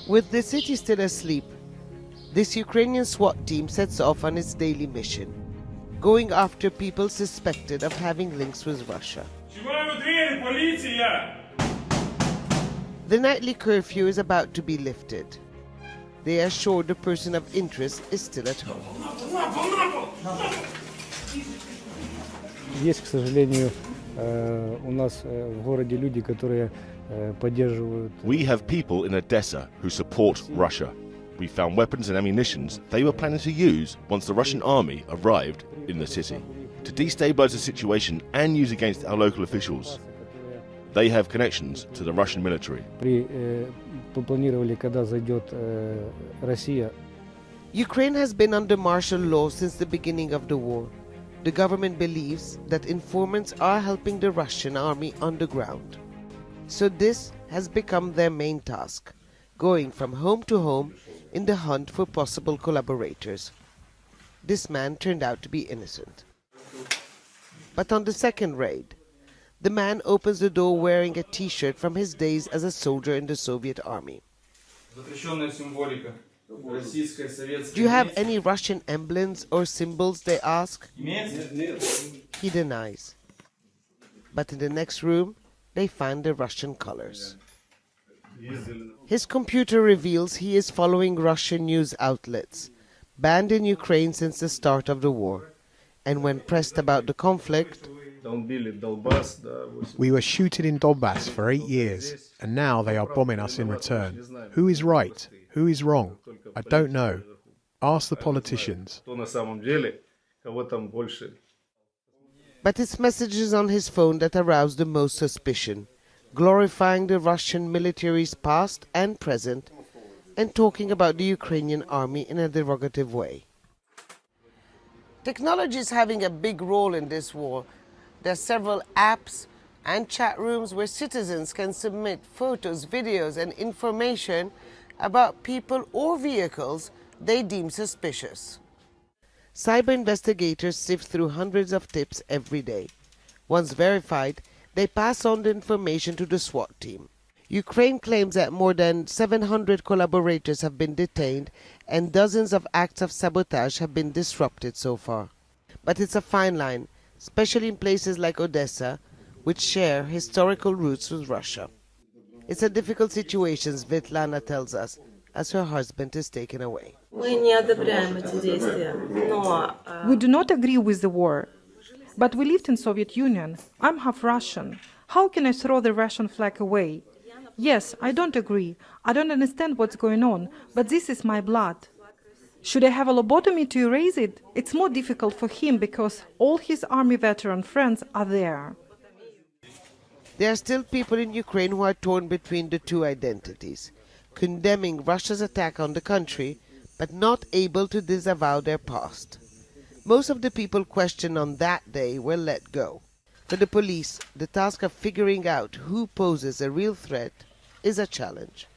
With the city still asleep, this Ukrainian SWAT team sets off on its daily mission, going after people suspected of having links with Russia. The nightly curfew is about to be lifted. They are sure the person of interest is still at home. Есть, к сожалению, у нас в городе люди, которые поддерживают. We have people in Odessa who support Russia. We found weapons and ammunitions they were planning to use once the Russian army arrived in the city, to destabilize the situation and use against our local officials. They have connections to the Russian military. Планировали, когда зайдет Россия. Ukraine has been under martial law since the beginning of the war. The government believes that informants are helping the Russian army underground. So this has become their main task, going from home to home in the hunt for possible collaborators. This man turned out to be innocent. But on the second raid, the man opens the door wearing a t-shirt from his days as a soldier in the Soviet army. Do you have any Russian emblems or symbols, they ask? He denies. But in the next room, they find the Russian colors. His computer reveals he is following Russian news outlets, banned in Ukraine since the start of the war. And when pressed about the conflict, we were shooting in Donbass for 8 years, and now they are bombing us in return. Who is right? Who is wrong? I don't know. Ask the politicians. But it's messages on his phone that arouse the most suspicion, glorifying the Russian military's past and present, and talking about the Ukrainian army in a derogative way. Technology is having a big role in this war. There are several apps and chat rooms where citizens can submit photos, videos, and information about people or vehicles they deem suspicious. Cyber investigators sift through hundreds of tips every day. Once verified, they pass on the information to the SWAT team. Ukraine claims that more than 700 collaborators have been detained and dozens of acts of sabotage have been disrupted so far. But it's a fine line, especially in places like Odessa, which share historical roots with Russia. It's a difficult situation, Svetlana tells us, as her husband is taken away. We do not agree with the war, but we lived in Soviet Union. I'm half Russian. How can I throw the Russian flag away? Yes, I don't agree. I don't understand what's going on, but this is my blood. Should I have a lobotomy to erase it? It's more difficult for him because all his army veteran friends are there. There are still people in Ukraine who are torn between the two identities, condemning Russia's attack on the country, but not able to disavow their past. Most of the people questioned on that day were let go. For the police, the task of figuring out who poses a real threat is a challenge.